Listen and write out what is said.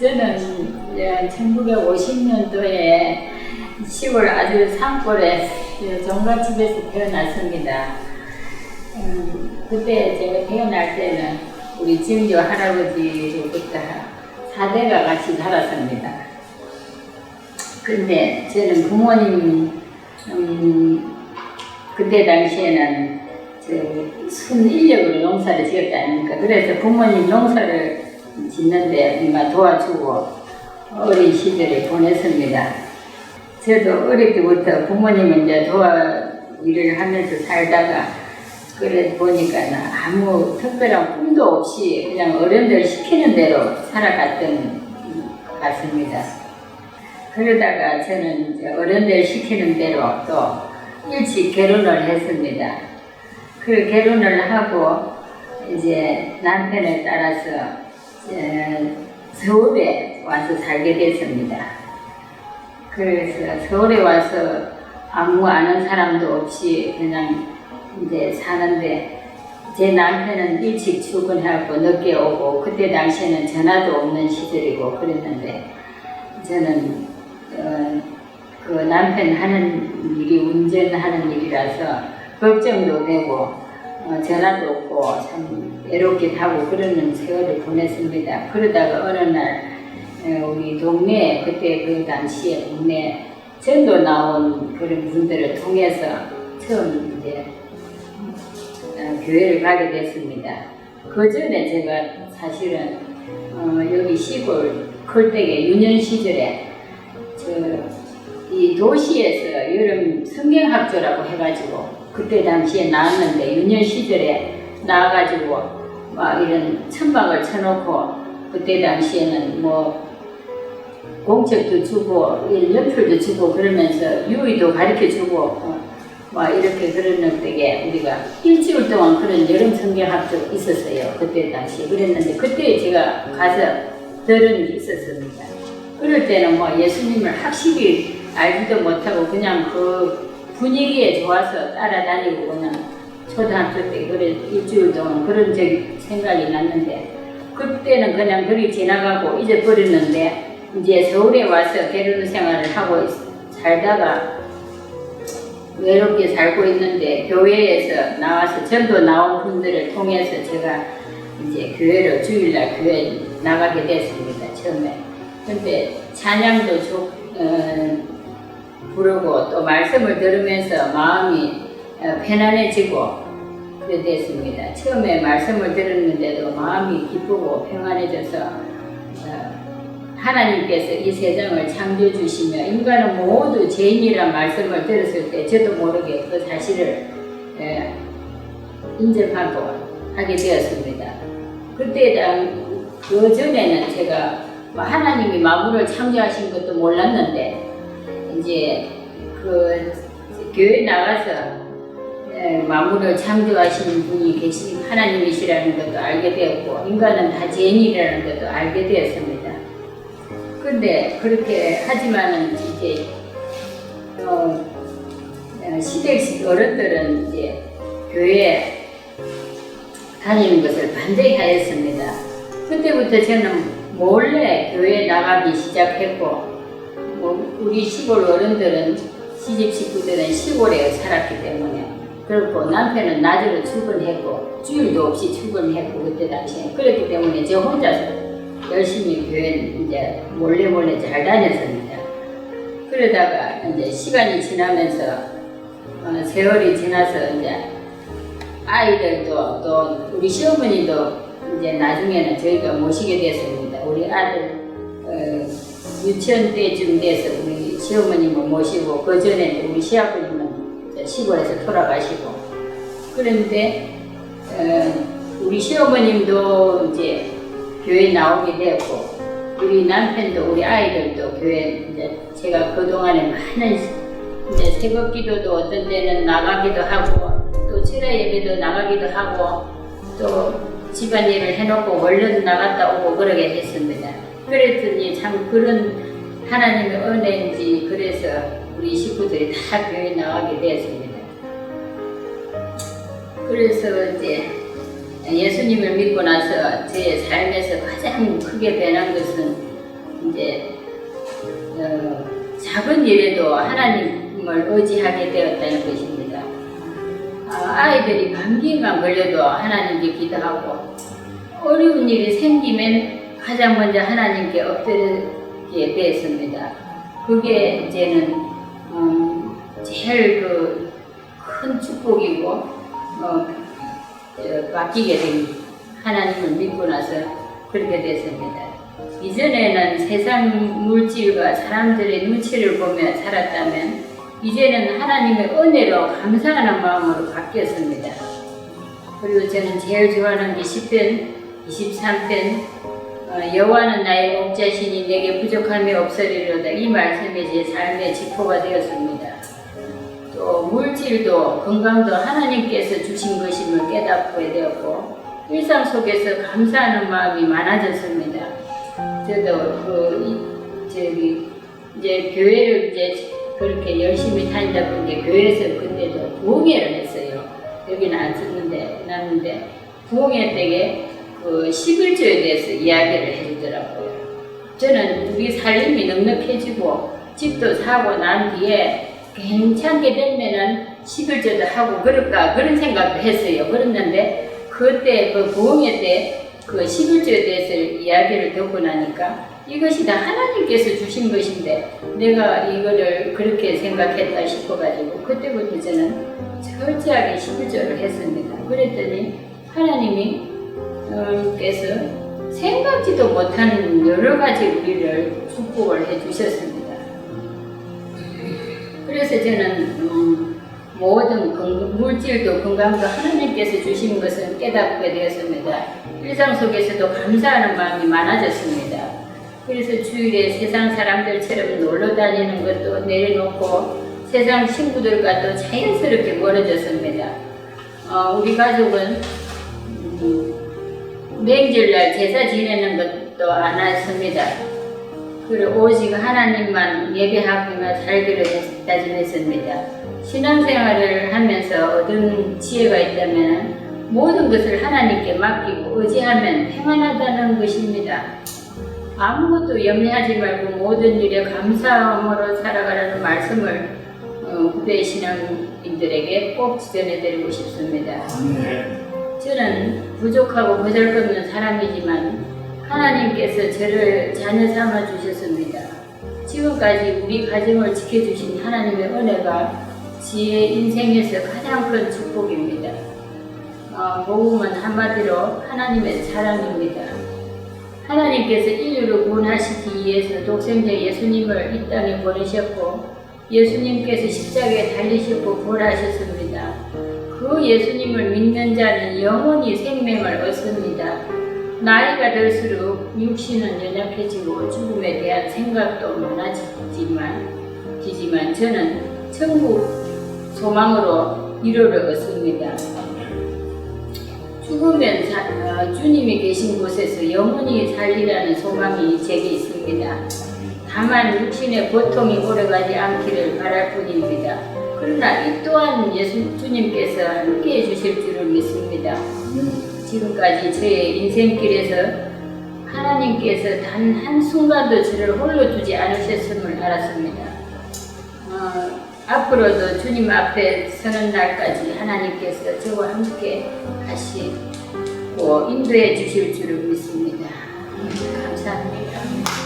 저는 1950년도에 시골 아주 산골에 종갓집에서 태어났습니다. 그때 제가 태어날 때는 우리 증조 할아버지로부터 4대가 같이 살았습니다. 근데 저는 부모님 그때 당시에는 순인력으로 농사를 지었다 아닙니까? 그래서 부모님 농사를 짓는데 뭔가 도와주고 어린 시절을 보냈습니다. 저도 어릴 때부터 부모님은 이제 일을 하면서 살다가 그래 보니까 아무 특별한 꿈도 없이 그냥 어른들 시키는 대로 살아갔던 것 같습니다. 그러다가 저는 이제 어른들 시키는 대로 또 일찍 결혼을 했습니다. 그 결혼을 하고 이제 남편을 따라서 서울에 와서 살게 됐습니다. 그래서 서울에 와서 아무 아는 사람도 없이 그냥 이제 사는데 제 남편은 일찍 출근하고 늦게 오고 그때 당시에는 전화도 없는 시절이고 그랬는데 저는 그 남편 하는 일이 운전하는 일이라서 걱정도 되고 전화도 없고 참 외롭게 하고 그러는 세월을 보냈습니다. 그러다가 어느 날 우리 동네에 그때 그 당시에 동네 전도 나온 그런 분들을 통해서 처음 이제 교회를 가게 됐습니다. 그 전에 제가 사실은 여기 시골 클댁에 유년 시절에 이 도시에서 여름 성경학교라고 해가지고 그때 당시에 나왔는데 유년 시절에 나와가지고 막 이런 천막을 쳐놓고 그때 당시에는 뭐 공책도 주고 연필도 주고 그러면서 유의도 가르쳐주고 막 이렇게 그랬는데 우리가 일주일 동안 그런 여름 성경학교 있었어요. 그때 당시에 그랬는데 그때 제가 가서 들은 게 있었습니다. 그럴 때는 뭐 예수님을 확실히 알지도 못하고 그냥 그 분위기에 좋아서 따라다니고 그냥 초등학교 때 그래 일주일 동안 그런 생각이 났는데 그때는 그냥 그리 지나가고 잊어버렸는데 이제 서울에 와서 결혼 생활을 하고 살다가 외롭게 살고 있는데 교회에서 나와서 전도 나온 분들을 통해서 제가 이제 교회로 주일날 교회 나가게 됐습니다. 처음에. 근데 찬양도 부르고 또 말씀을 들으면서 마음이 편안해지고 그래 됐습니다. 처음에 말씀을 들었는데도 마음이 기쁘고 평안해져서 하나님께서 이 세상을 창조해 주시며 인간은 모두 죄인이란 말씀을 들었을 때 저도 모르게 그 사실을 인정하고 하게 되었습니다. 그때 그 전에는 제가 하나님이 만물을 창조하신 것도 몰랐는데 이제 그 교회 나가서 만물을 창조하시는 분이 계신 하나님이시라는 것도 알게 되었고 인간은 다 죄인이라는 것도 알게 되었습니다. 근데 그렇게 하지만은 이제 시댁 어른들은 이제 교회에 다니는 것을 반대히 하였습니다. 그때부터 저는 몰래 교회에 나가기 시작했고 우리 시골 어른들은 시집 식구들은 시골에 살았기 때문에 그렇고 남편은 낮으로 출근했고 주일도 없이 출근했고 그때 당시에 그렇기 때문에 저 혼자서 열심히 교회 이제 몰래 잘 다녔습니다. 그러다가 이제 시간이 지나면서 세월이 지나서 이제 아이들도 또 우리 시어머니도 이제 나중에는 저희가 모시게 됐습니다. 우리 아들 유치원 때쯤 돼서 우리 시어머님을 모시고 그 전에 우리 시아버님은 시골에서 돌아가시고 그런데 우리 시어머님도 이제 교회 나오게 되었고 우리 남편도 우리 아이들도 교회 이제 제가 그동안에 많은 이제 새벽 기도도 어떤 때는 나가기도 하고 또 철야 예배도 나가기도 하고 또 집안일을 해놓고 얼른 나갔다 오고 그러게 했습니다. 그랬더니 참 그런 하나님의 은혜인지 그래서 우리 식구들이 다 교회 나가게 되었습니다. 그래서 이제 예수님을 믿고 나서 제 삶에서 가장 크게 변한 것은 작은 일에도 하나님을 의지하게 되었다는 것입니다. 아이들이 감기만 걸려도 하나님께 기도하고 어려운 일이 생기면 가장 먼저 하나님께 엎드리게 되었습니다. 그게 이제는 제일 큰 축복이고 맡기게 된 하나님을 믿고 나서 그렇게 됐습니다. 이전에는 세상 물질과 사람들의 눈치를 보며 살았다면 이제는 하나님의 은혜로 감사하는 마음으로 바뀌었습니다. 그리고 저는 제일 좋아하는 게 시편 23편 여호와는 나의 목자시니 내게 부족함이 없으리로다. 이 말씀이 제 삶의 지포가 되었습니다. 또 물질도 건강도 하나님께서 주신 것임을 깨닫게 되었고 일상 속에서 감사하는 마음이 많아졌습니다. 저도 이제 교회를 이제 그렇게 열심히 다니다 보니까 교회에서 그때도 부흥회를 했어요. 여기는 안 썼는데 부흥회 때에 11조에 대해서 이야기를 해주더라고요. 저는 우리 살림이 넉넉해지고 집도 사고 난 뒤에 괜찮게 되면은 11조도 하고 그럴까 그런 생각도 했어요. 그랬는데 그때 부흥회 때 11조에 대해서 이야기를 듣고 나니까 이것이 다 하나님께서 주신 것인데 내가 이거를 그렇게 생각했다 싶어가지고 그때부터 저는 철저하게 11조를 했습니다. 그랬더니 하나님께서 생각지도 못하는 여러 가지 우리를 축복을 해주셨습니다. 그래서 저는 모든 물질도 건강도 하나님께서 주신 것을 깨닫게 되었습니다. 일상 속에서도 감사하는 마음이 많아졌습니다. 그래서 주일에 세상 사람들처럼 놀러 다니는 것도 내려놓고 세상 친구들과도 자연스럽게 멀어졌습니다. 우리 가족은 명절날 제사 지내는 것도 안 했습니다. 그리고 오직 하나님만 예배하기만 살기로 다짐했습니다. 신앙생활을 하면서 얻은 지혜가 있다면 모든 것을 하나님께 맡기고 의지하면 평안하다는 것입니다. 아무것도 염려하지 말고 모든 일에 감사함으로 살아가라는 말씀을 후대 신앙인들에게 꼭 전해드리고 싶습니다. 저는 부족하고 보잘것없는 사람이지만 하나님께서 저를 자녀 삼아 주셨습니다. 지금까지 우리 가정을 지켜주신 하나님의 은혜가 제 인생에서 가장 큰 축복입니다. 복음은 한마디로 하나님의 사랑입니다. 하나님께서 인류를 구원하시기 위해서 독생자 예수님을 이 땅에 보내셨고 예수님께서 십자가에 달리셨고 부활하셨습니다. 그 예수님을 믿는 자는 영원히 생명을 얻습니다. 나이가 들수록 육신은 연약해지고 죽음에 대한 생각도 많아지지만 저는 천국 소망으로 위로를 얻습니다. 죽으면 주님이 계신 곳에서 영원히 살리라는 소망이 제게 있습니다. 다만 육신의 고통이 오래가지 않기를 바랄 뿐입니다. 그러나 이 또한 주님께서 함께해 주실 줄을 믿습니다. 지금까지 저의 인생길에서 하나님께서 단 한순간도 저를 홀로 두지 않으셨음을 알았습니다. 앞으로도 주님 앞에 서는 날까지 하나님께서 저와 함께 하시고 인도해 주실 줄을 믿습니다. 감사합니다.